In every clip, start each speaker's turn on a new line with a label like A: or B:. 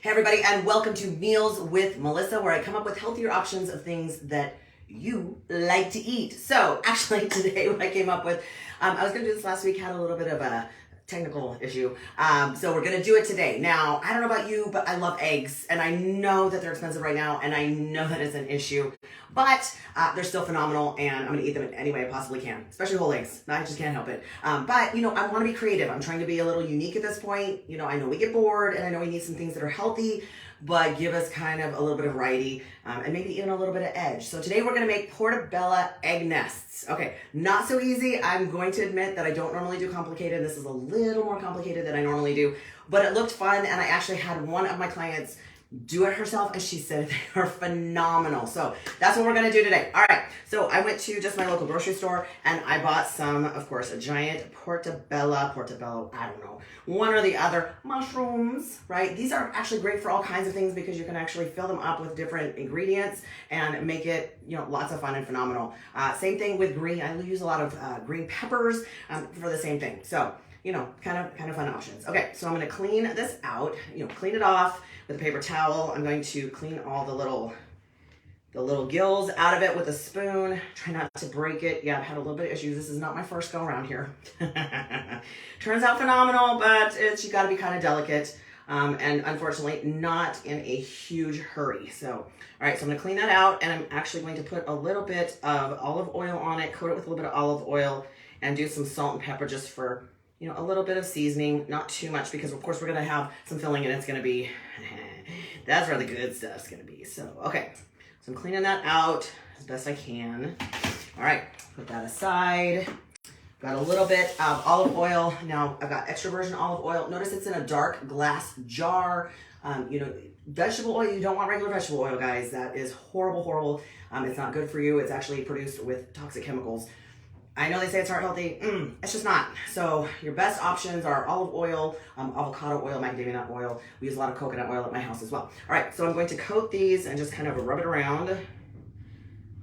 A: Hey everybody, and welcome to Meals with Melissa, where I come up with healthier options of things that you like to eat. So actually today what I came up with, I was gonna do this last week, had a little bit of a technical issue. So we're gonna do it today. Now, I don't know about you, but I love eggs, and I know that they're expensive right now, and I know that it's an issue, but they're still phenomenal, and I'm gonna eat them any way I possibly can, especially whole eggs. I just can't help it. But you know, I wanna be creative. I'm trying to be a little unique at this point. You know, I know we get bored, and I know we need some things that are healthy, but give us kind of a little bit of variety, and maybe even a little bit of edge. So today we're gonna make Portabella Egg Nests. Okay, not so easy. I'm going to admit that I don't normally do complicated. This is a little more complicated than I normally do, but it looked fun, and I actually had one of my clients do it herself, and she said they are phenomenal. So that's what we're gonna do today. All right, so I went to just my local grocery store, and I bought some, of course, a giant Portabella, I don't know, one or the other, mushrooms, right? These are actually great for all kinds of things because you can actually fill them up with different ingredients and make it, you know, lots of fun and phenomenal. Same thing with green. I use a lot of green peppers for the same thing. So, you know, kind of fun options. Okay, so I'm gonna clean this out, you know, clean it off with a paper towel. I'm going to clean all the little gills out of it with a spoon. Try not to break it. Yeah, I've had a little bit of issues. This is not my first go around here. Turns out phenomenal, but you gotta be kind of delicate. And unfortunately not in a huge hurry. So, all right, so I'm gonna clean that out, and I'm actually going to put a little bit of olive oil on it, coat it with a little bit of olive oil, and do some salt and pepper just for, you know, a little bit of seasoning, not too much, because of course we're gonna have some filling, and it's gonna be, that's where the good stuff's gonna be. So, okay, so I'm cleaning that out as best I can. All right, put that aside. Got a little bit of olive oil. Now, I've got extra virgin olive oil. Notice it's in a dark glass jar. You know, vegetable oil, you don't want regular vegetable oil, guys. That is horrible, horrible. It's not good for you. It's actually produced with toxic chemicals. I know they say it's heart healthy. It's just not. So your best options are olive oil, avocado oil, macadamia nut oil. We use a lot of coconut oil at my house as well. All right, so I'm going to coat these and just kind of rub it around. A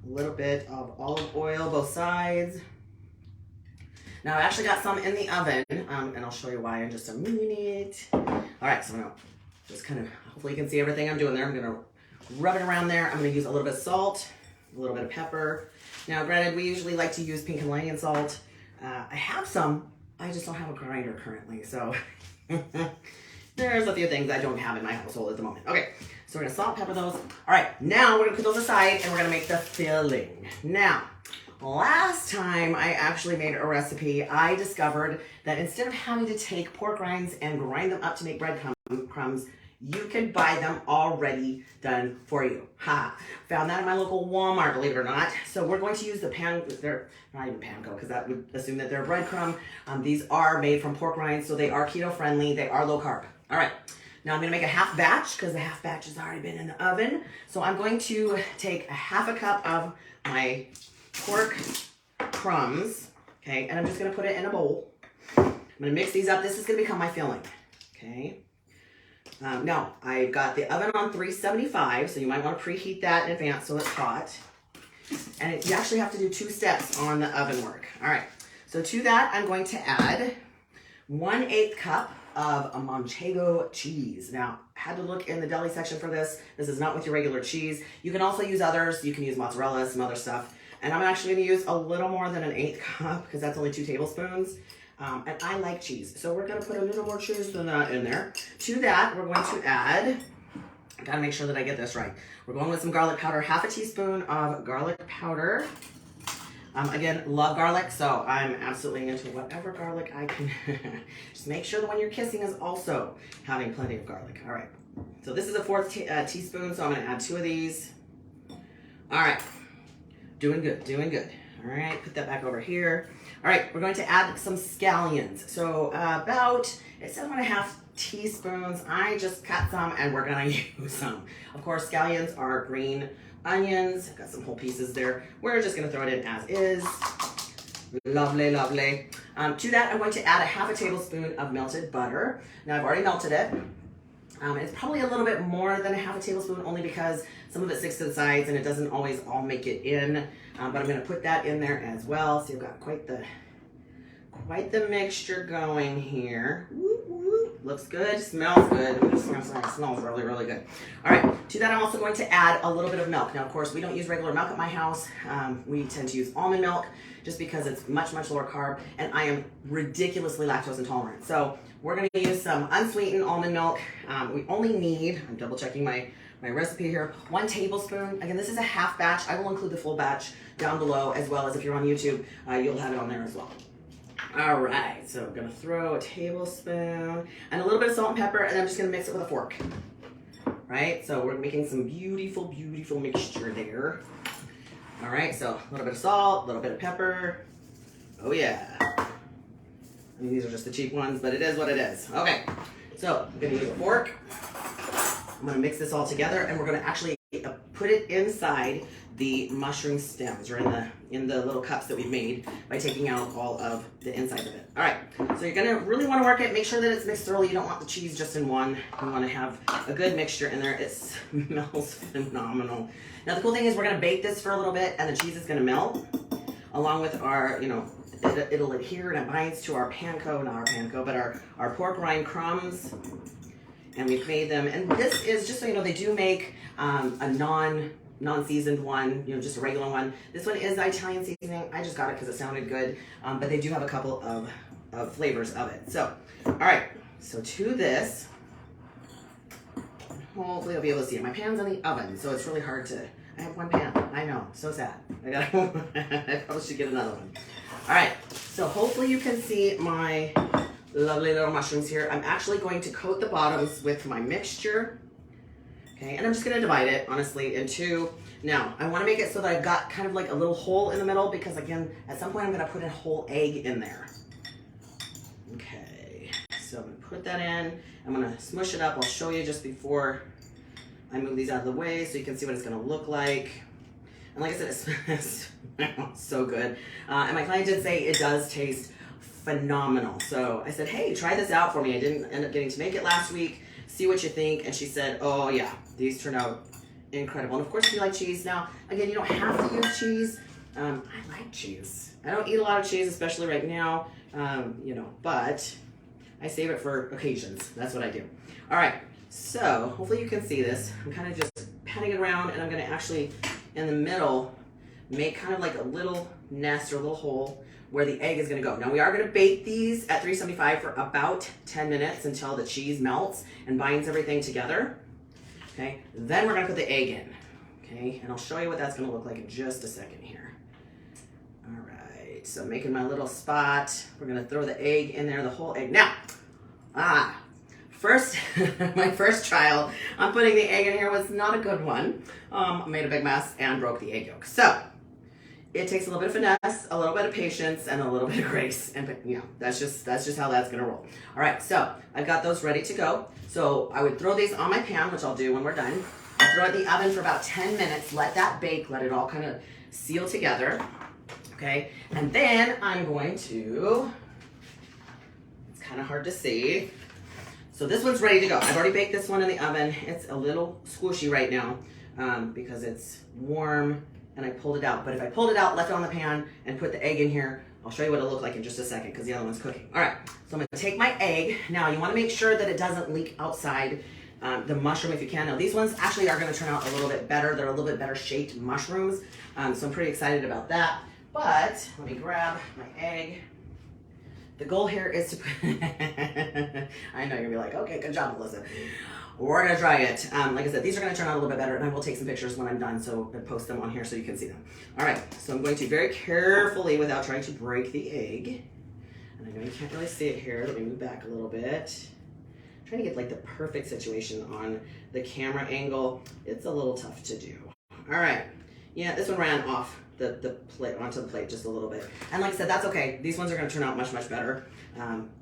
A: little bit of olive oil, both sides. Now I actually got some in the oven, and I'll show you why in just a minute. All right, so I'm gonna just kind of, hopefully you can see everything I'm doing there. I'm gonna rub it around there. I'm gonna use a little bit of salt, a little bit of pepper. Now, granted, we usually like to use pink Himalayan salt. I have some, I just don't have a grinder currently, so there's a few things I don't have in my household at the moment. Okay, so we're gonna salt and pepper those. All right, now we're gonna put those aside, and we're gonna make the filling. Now, last time I actually made a recipe, I discovered that instead of having to take pork rinds and grind them up to make breadcrumbs, you can buy them already done for you. Ha! Found that in my local Walmart, believe it or not. So we're going to use the they're not even panko, because that would assume that they're breadcrumb. These are made from pork rinds, so they are keto friendly, they are low carb. All right, now I'm gonna make a half batch, because the half batch has already been in the oven. So I'm going to take a half a cup of my pork crumbs, okay, and I'm just gonna put it in a bowl. I'm gonna mix these up. This is gonna become my filling, okay. Now, I've got the oven on 375, so you might want to preheat that in advance so it's hot. And you actually have to do 2 steps on the oven work. All right, so to that, I'm going to add 1/8 cup of a Manchego cheese. Now, I had to look in the deli section for this. This is not with your regular cheese. You can also use others. You can use mozzarella, some other stuff. And I'm actually going to use a little more than 1/8 cup because that's only 2 tablespoons. And I like cheese, so we're going to put a little more cheese than that in there. To that, we're going to add, I got to make sure that I get this right. We're going with some garlic powder, half a teaspoon of garlic powder. Again, love garlic, so I'm absolutely into whatever garlic I can. Just make sure the one you're kissing is also having plenty of garlic. All right, so this is a 1/4 teaspoon, so I'm going to add 2 of these. All right, doing good, doing good. All right, put that back over here. All right, we're going to add some scallions. So about, it says 1/2 teaspoons. I just cut some, and we're gonna use some. Of course, scallions are green onions. I've got some whole pieces there. We're just gonna throw it in as is. Lovely, lovely. To that, I'm going to add a half a tablespoon of melted butter. Now, I've already melted it. It's probably a little bit more than a half a tablespoon, only because some of it sticks to the sides and it doesn't always all make it in. But I'm going to put that in there as well. So you've got quite the mixture going here. Woo, woo. looks good, smells good. It smells really, really good. All right, to that I'm also going to add a little bit of milk. Now, of course, we don't use regular milk at my house. We tend to use almond milk just because it's much, much lower carb, and I am ridiculously lactose intolerant. So we're gonna use some unsweetened almond milk. We only need, I'm double checking my recipe here, 1 tablespoon. Again, this is a half batch. I will include the full batch down below, as well as if you're on YouTube, you'll have it on there as well. All right, so I'm gonna throw a tablespoon and a little bit of salt and pepper, and I'm just gonna mix it with a fork. Right, so we're making some beautiful, beautiful mixture there. All right, so a little bit of salt, a little bit of pepper. Oh yeah. I mean, these are just the cheap ones, but it is what it is. Okay, so I'm gonna use a fork. I'm gonna mix this all together, and we're gonna actually put it inside the mushroom stems, or in the little cups that we've made by taking out all of the inside of it. All right, so you're gonna really wanna work it. Make sure that it's mixed thoroughly. You don't want the cheese just in one. You wanna have a good mixture in there. It smells phenomenal. Now the cool thing is we're gonna bake this for a little bit, and the cheese is gonna melt along with our, it'll adhere and it binds to our panko, not our panko, but our pork rind crumbs. And we've made them, and this is, just so you know, they do make a non-seasoned one, just a regular one. This one is the Italian seasoning. I just got it because it sounded good, but they do have a couple of flavors of it. So, all right, so to this, hopefully you'll be able to see it. My pan's in the oven, so it's really hard to, I have one pan. I know, so sad. I probably should get another one. All right, so hopefully you can see my lovely little mushrooms here. I'm actually going to coat the bottoms with my mixture. Okay, and I'm just gonna divide it, honestly, in two. Now, I wanna make it so that I've got kind of like a little hole in the middle, because again, at some point I'm gonna put a whole egg in there. Okay, so I'm gonna put that in. I'm gonna smush it up. I'll show you just before I move these out of the way so you can see what it's gonna look like. And like I said, it smells so good. And my client did say it does taste phenomenal. So I said, hey, try this out for me. I didn't end up getting to make it last week. See what you think. And she said, oh yeah, these turn out incredible. And of course, if you like cheese, now, again, you don't have to use cheese. I like cheese. I don't eat a lot of cheese, especially right now, but I save it for occasions. That's what I do. All right, so hopefully you can see this. I'm kind of just patting it around, and I'm gonna actually, in the middle, make kind of like a little nest or a little hole where the egg is gonna go. Now we are gonna bake these at 375 for about 10 minutes until the cheese melts and binds everything together. Okay, then we're gonna put the egg in. Okay, and I'll show you what that's gonna look like in just a second here. All right, so making my little spot. We're gonna throw the egg in there, the whole egg. Now, first, my first trial on putting the egg in here was not a good one. I made a big mess and broke the egg yolk. So, it takes a little bit of finesse, a little bit of patience, and a little bit of grace. And that's just how that's gonna roll. All right, so I've got those ready to go. So I would throw these on my pan, which I'll do when we're done. I'll throw it in the oven for about 10 minutes, let that bake, let it all kind of seal together. Okay, and then I'm going to, it's kind of hard to see. So this one's ready to go. I've already baked this one in the oven. It's a little squishy right now because it's warm and I pulled it out. But if I pulled it out, left it on the pan, and put the egg in here, I'll show you what it'll look like in just a second because the other one's cooking. All right, so I'm gonna take my egg. Now you wanna make sure that it doesn't leak outside the mushroom if you can. Now these ones actually are gonna turn out a little bit better. They're a little bit better shaped mushrooms. So I'm pretty excited about that. But let me grab my egg. The goal here is to put, I know you're gonna be like, okay, good job, Melissa. We're gonna try it. Like I said, these are gonna turn out a little bit better, and I will take some pictures when I'm done, so I'll post them on here so you can see them. All right, so I'm going to very carefully, without trying to break the egg, and I know you can't really see it here. Let me move back a little bit. I'm trying to get like the perfect situation on the camera angle. It's a little tough to do. All right, yeah, this one ran off the plate onto the plate just a little bit. And like I said, that's okay. These ones are gonna turn out much, much better.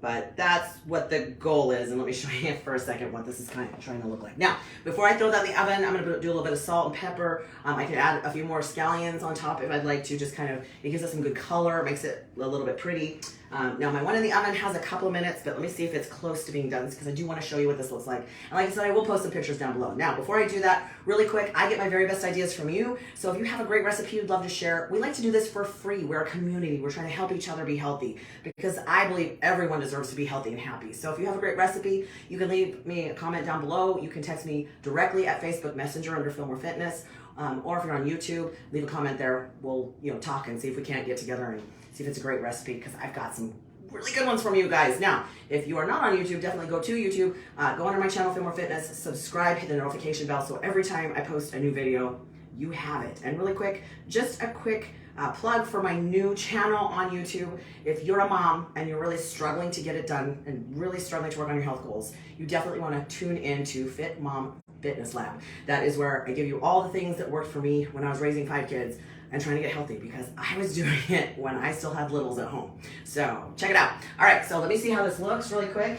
A: But that's what the goal is. And let me show you for a second what this is kind of trying to look like. Now, before I throw that in the oven, I'm gonna do a little bit of salt and pepper. I can add a few more scallions on top if I'd like to, just kind of, it gives us some good color, makes it a little bit pretty. Now my one in the oven has a couple of minutes, but let me see if it's close to being done because I do want to show you what this looks like. And like I said, I will post some pictures down below. Now, before I do that, really quick, I get my very best ideas from you. So if you have a great recipe you'd love to share, share. We like to do this for free. We're a community. We're trying to help each other be healthy because I believe everyone deserves to be healthy and happy. So if you have a great recipe, you can leave me a comment down below. You can text me directly at Facebook Messenger under Fillmore Fitness. Or if you're on YouTube, leave a comment there. We'll talk and see if we can't get together and see if it's a great recipe, because I've got some really good ones from you guys. Now, if you are not on YouTube, definitely go to YouTube, go under my channel, Fillmore Fitness, subscribe, hit the notification bell, so every time I post a new video, you have it. And really quick, just a quick plug for my new channel on YouTube. If you're a mom and you're really struggling to get it done and really struggling to work on your health goals, you definitely want to tune into Fit Mom Fitness Lab. That is where I give you all the things that worked for me when I was raising 5 kids and trying to get healthy, because I was doing it when I still had littles at home. So check it out. All right, so let me see how this looks really quick.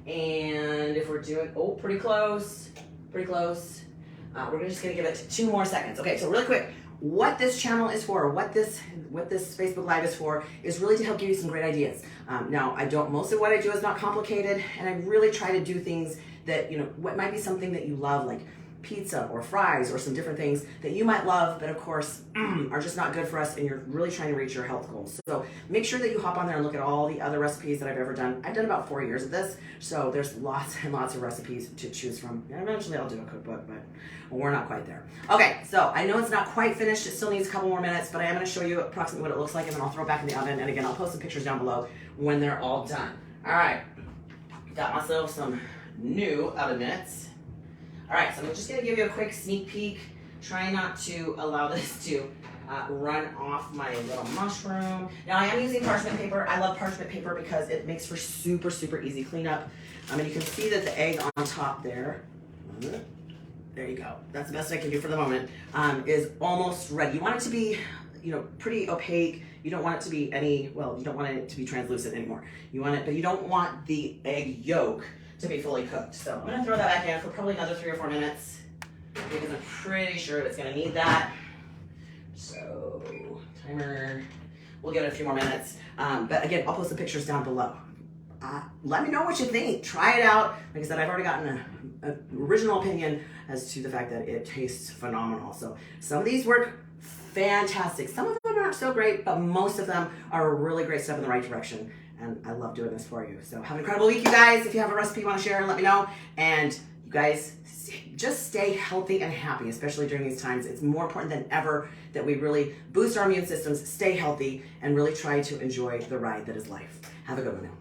A: And if we're doing, pretty close, pretty close. We're just gonna give it 2 more seconds. Okay, so really quick, what this channel is for, what this Facebook Live is for, is really to help give you some great ideas. Now, most of what I do is not complicated, and I really try to do things that, what might be something that you love, like pizza or fries or some different things that you might love, but of course are just not good for us, and you're really trying to reach your health goals. So make sure that you hop on there and look at all the other recipes that I've ever done. I've done about 4 years of this, so there's lots and lots of recipes to choose from. And eventually I'll do a cookbook, but we're not quite there. Okay, so I know it's not quite finished. It still needs a couple more minutes, but I am going to show you approximately what it looks like, and then I'll throw it back in the oven. And again, I'll post some pictures down below when they're all done. All right, got myself some new oven mitts. All right, so I'm just gonna give you a quick sneak peek. Try not to allow this to run off my little mushroom. Now I am using parchment paper. I love parchment paper because it makes for super, super easy cleanup. And you can see that the egg on top there, there you go. That's the best I can do for the moment, is almost ready. You want it to be, pretty opaque. You don't want it to be you don't want it to be translucent anymore. You want it, but you don't want the egg yolk to be fully cooked. So I'm gonna throw that back in for probably another 3 or 4 minutes, because I'm pretty sure it's gonna need that. So timer, we'll give it a few more minutes. But again, I'll post the pictures down below. Let me know what you think. Try it out. Like I said, I've already gotten an original opinion as to the fact that it tastes phenomenal. So some of these work fantastic. Some of them aren't so great, but most of them are a really great step in the right direction. And I love doing this for you. So have an incredible week, you guys. If you have a recipe you want to share, let me know. And you guys, just stay healthy and happy, especially during these times. It's more important than ever that we really boost our immune systems, stay healthy, and really try to enjoy the ride that is life. Have a good one now.